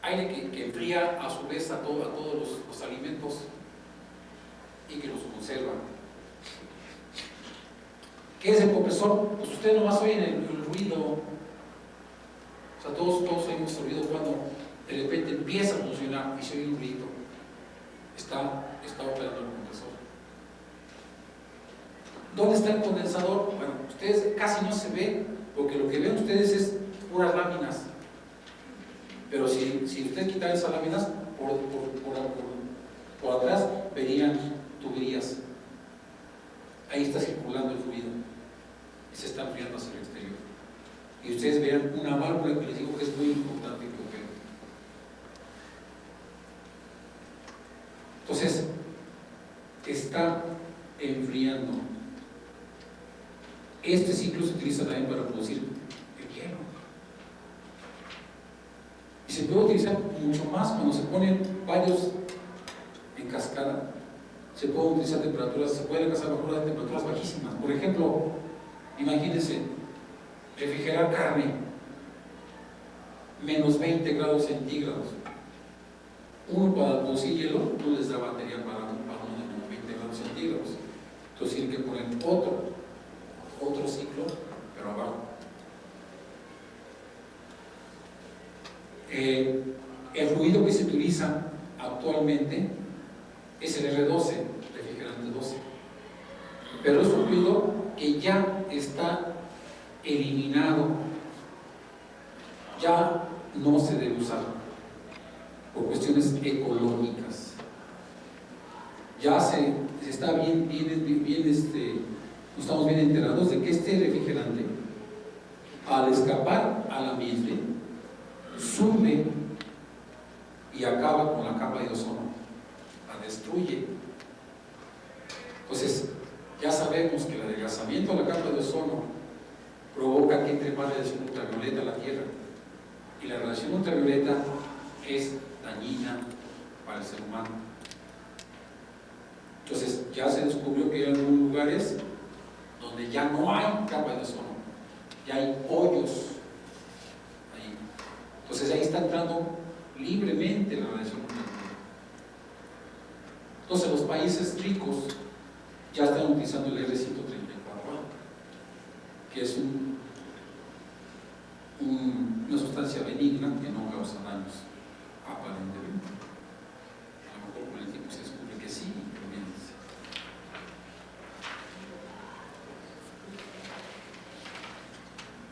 Aire que enfría a su vez a todos los alimentos y que los conserva. ¿Qué es el compresor? Pues ustedes nomás oyen el ruido. O sea, todos oímos el ruido cuando de repente empieza a funcionar y se oye un ruido. Está operando el compresor. ¿Dónde está el condensador? Bueno, ustedes casi no se ven, porque lo que ven ustedes es puras láminas. Pero si ustedes quitan esas láminas, por atrás verían tuberías. Ahí está circulando el fluido y se está enfriando hacia el exterior. Y ustedes verán una válvula que les digo que es muy importante que opere. Entonces, está enfriando. Este ciclo se utiliza también para producir el hielo. Y se puede utilizar mucho más cuando se ponen varios en cascada. Se pueden utilizar temperaturas, se puede alcanzar bajo temperaturas bajísimas. Por ejemplo, imagínense, refrigerar carne, menos 20 grados centígrados. Uno para producir hielo no les da material para uno de menos 20 grados centígrados. Entonces tienen que poner otro ciclo, pero abajo. El fluido que se utiliza actualmente es el R12, refrigerante 12. Pero es un fluido que ya está eliminado, ya no se debe usar por cuestiones ecológicas. Ya se está bien estamos bien enterados de que este refrigerante, al escapar al ambiente, sube y acaba con la capa de ozono, la destruye. Entonces, ya sabemos que el adelgazamiento de la capa de ozono provoca que entre más radiación ultravioleta a la Tierra, y la radiación ultravioleta es dañina para el ser humano. Entonces, ya se descubrió que hay algunos lugares donde ya no hay capa de ozono, ya hay hoyos ahí. Entonces ahí está entrando libremente la radiación ultravioleta. Entonces los países ricos ya están utilizando el R134A, que es una sustancia benigna que no causa daños aparentemente. A lo mejor con el tiempo se descubre que sí, pero bien.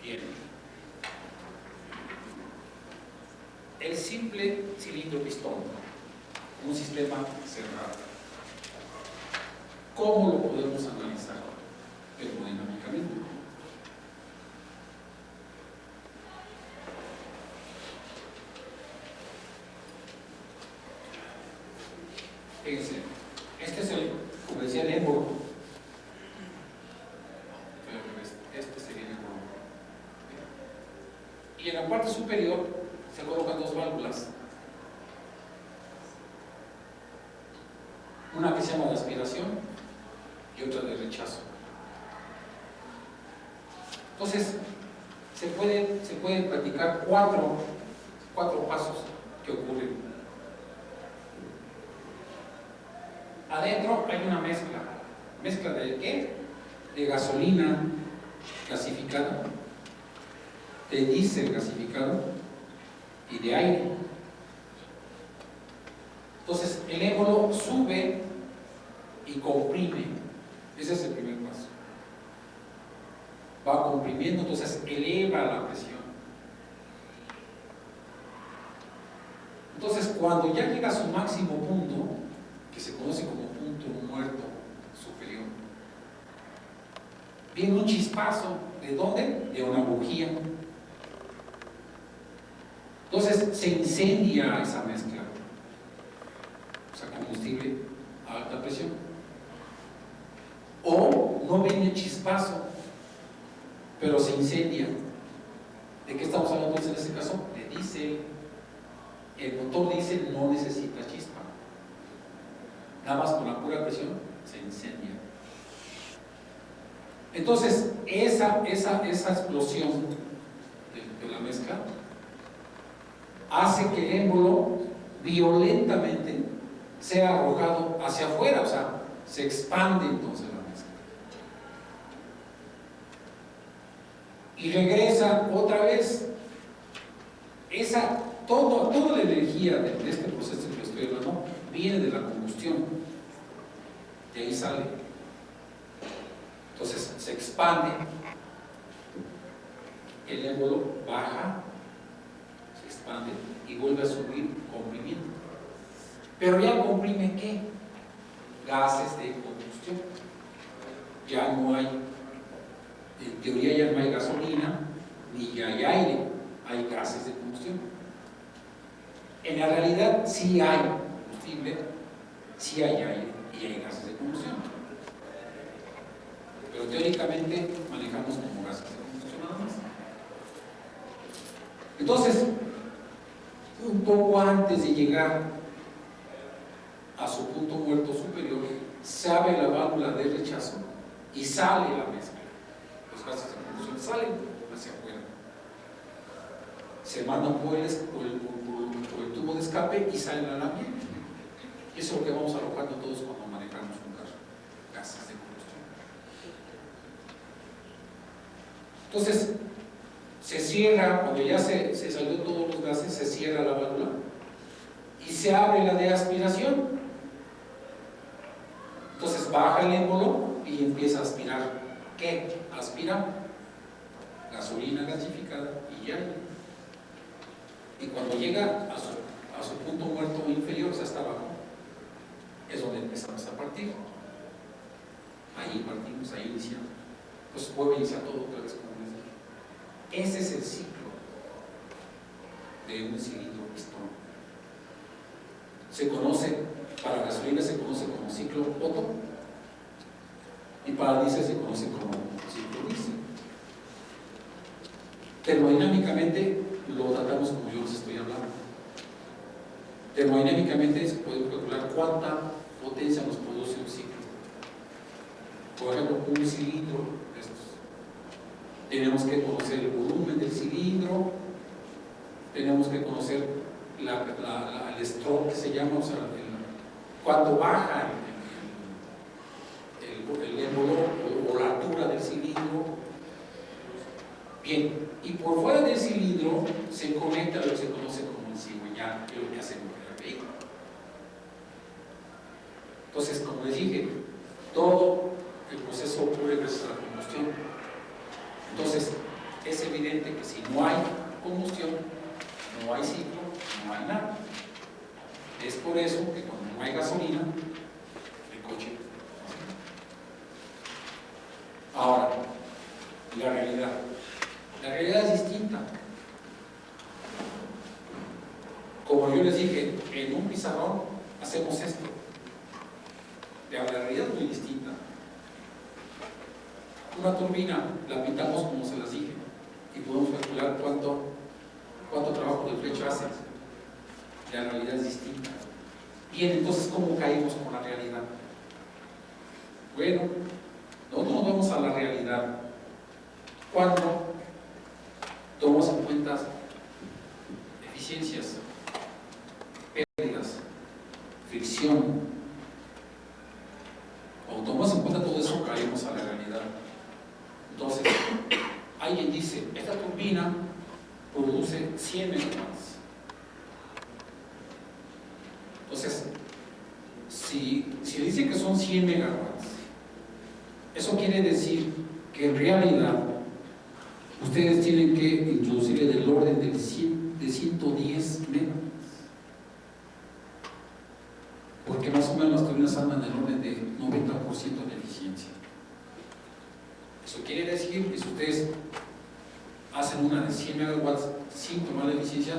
Bien. El simple cilindro pistón, un sistema cerrado. ¿Cómo lo podemos analizar termodinámicamente? Fíjense, este es como decía, el émbolo. Este sería el émbolo. Y en la parte superior se colocan dos válvulas. Una que se llama de aspiración y otra de rechazo. Entonces, se pueden practicar cuatro pasos que ocurren. Adentro hay una mezcla. ¿Mezcla de qué? De gasolina gasificada, de diésel gasificado y de aire. Entonces el émbolo sube y comprime. Ese es el primer paso. Va comprimiendo, entonces eleva la presión. Entonces cuando ya llega a su máximo punto, que se conoce como punto muerto superior, viene un chispazo. ¿De dónde? De una bujía. Entonces se incendia esa mezcla, o sea, combustible a alta presión. O no viene chispazo, pero se incendia. ¿De qué estamos hablando entonces en este caso? De diésel. El motor diésel no necesita chispa, nada más con la pura presión se incendia. Entonces esa explosión de la mezcla hace que el émbolo violentamente sea arrojado hacia afuera, o sea, se expande entonces la mezcla. Y regresa otra vez. Toda la energía de este proceso que estoy hablando viene de la combustión. De ahí sale. Entonces se expande, el émbolo baja, se expande y vuelve a subir comprimiendo. Pero ya comprime ¿qué? Gases de combustión. Ya no hay, en teoría ya no hay gasolina, ni ya hay aire, hay gases de combustión. En la realidad sí hay combustible, sí hay aire y hay gases de combustión. Pero teóricamente manejamos como gases de combustión nada más. Entonces, un poco antes de llegar a su punto muerto superior, se abre la válvula de rechazo y sale la mezcla. Los gases de combustión salen hacia afuera. Se mandan por el tubo de escape y salen al ambiente. Eso es lo que vamos alojando todos cuando manejamos un carro, gases de combustión. Entonces, se cierra, cuando ya se salió todos los gases, se cierra la válvula y se abre la de aspiración. Entonces baja el émbolo y empieza a aspirar. ¿Qué? Aspira gasolina gasificada y aire. Y cuando llega a su punto muerto inferior, o sea, hasta abajo, es donde empezamos a partir. Ahí partimos, ahí iniciamos. Pues vuelve a iniciar todo otra vez como les dije. Ese es el ciclo de un cilindro pistón. Se conoce, para gasolina se conoce como ciclo Otto y para diésel se conoce como ciclo diésel. Termodinámicamente lo tratamos como yo les estoy hablando. Termodinámicamente se puede calcular cuánta potencia nos produce un ciclo. Por ejemplo, un cilindro de estos. Tenemos que conocer el volumen del cilindro, tenemos que conocer el stroke que se llama, o sea, cuánto baja el émbolo o la altura del cilindro. Bien, y por fuera del cilindro se conecta lo que se conoce como el cigüeñal, que es lo que hace el vehículo. Entonces, como les dije, todo el proceso ocurre gracias a la combustión. Entonces, es evidente que si no hay combustión, no hay ciclo, no hay nada. Es por eso que cuando no hay gasolina, el coche no hace nada. Ahora, la realidad. La realidad es distinta. Como yo les dije, en un pizarrón hacemos esto. La realidad es muy distinta. Una turbina la pintamos como se las dije y podemos calcular cuánto trabajo de flecha hace. La realidad es distinta. Bien, entonces, ¿cómo caímos con la realidad? Bueno, nosotros nos vamos a la realidad cuando tomamos en cuenta eficiencias, pérdidas, fricción. Cuando tomamos en cuenta todo eso, caemos a la realidad. Entonces, alguien dice, esta turbina produce 100 megawatts. Entonces, si dice que son 100 megawatts, eso quiere decir que en realidad ustedes tienen que introducirle del orden de 110 megawatts. Porque más o menos las turbinas andan en el orden de 90% de eficiencia. Eso quiere decir que si ustedes hacen una de 100 megawatts sin tomar la eficiencia,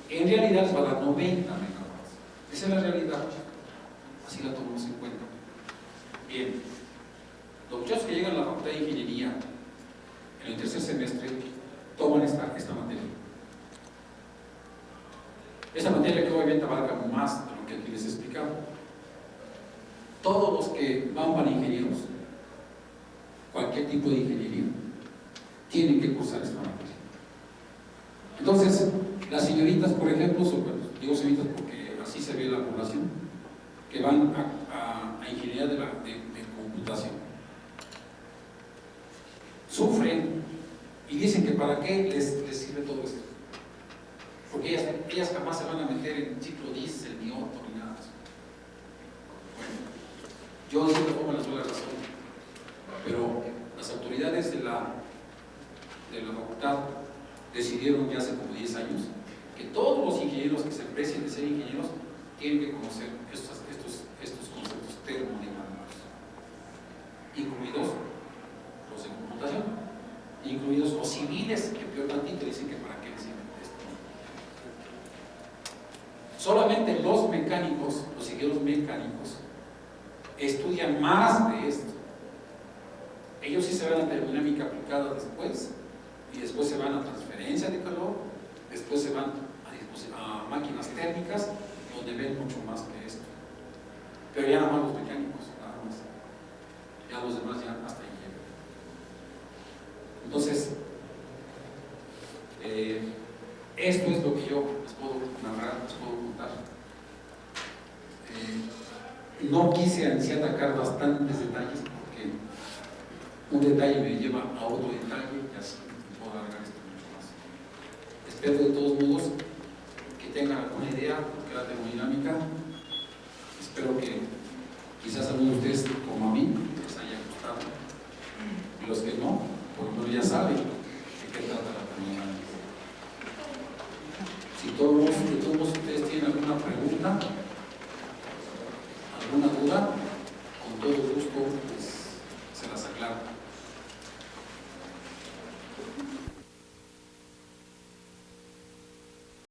en realidad les va a dar 90 megawatts. Esa es la realidad. Así la tomamos en cuenta. Bien, los muchachos que llegan a la Facultad de Ingeniería en el tercer semestre toman esta materia. Esta materia que obviamente abarca más de lo que aquí les he explicado. Todos los que van para ingenieros, cualquier tipo de ingeniería, tienen que cursar esta materia. Entonces, las señoritas, por ejemplo, digo señoritas porque así se ve la población, que van a ingeniería de computación, sufren y dicen que para qué les sirve todo esto. Porque ellas jamás se van a meter en ciclo diésel, ni Otto, ni nada de eso. Bueno, yo de cierta forma les doy la razón, pero las autoridades de la facultad decidieron ya hace como 10 años que todos los ingenieros que se precien de ser ingenieros tienen que conocer estos conceptos termodinámicos, incluidos los de computación, incluidos los civiles, que peor tantito dicen que para qué les sirve esto. Solamente los mecánicos, los ingenieros mecánicos, estudian más de esto. Ellos sí se van a termodinámica aplicada después, y después se van a transferencia de calor, después se van a máquinas térmicas, donde ven mucho más que esto. Pero ya nada más los mecánicos, nada más. Ya los demás ya hasta ahí llegan. Entonces, esto es lo que yo les puedo narrar, les puedo contar. No quise así atacar bastantes detalles porque un detalle me lleva a otro detalle y así puedo alargar esto mucho más. Espero de todos modos que tengan alguna idea de lo que es la termodinámica. Espero que quizás a algunos de ustedes, como a mí, les haya gustado. Y los que no, por lo menos ya saben de qué trata la termodinámica. Si todos ustedes tienen alguna pregunta,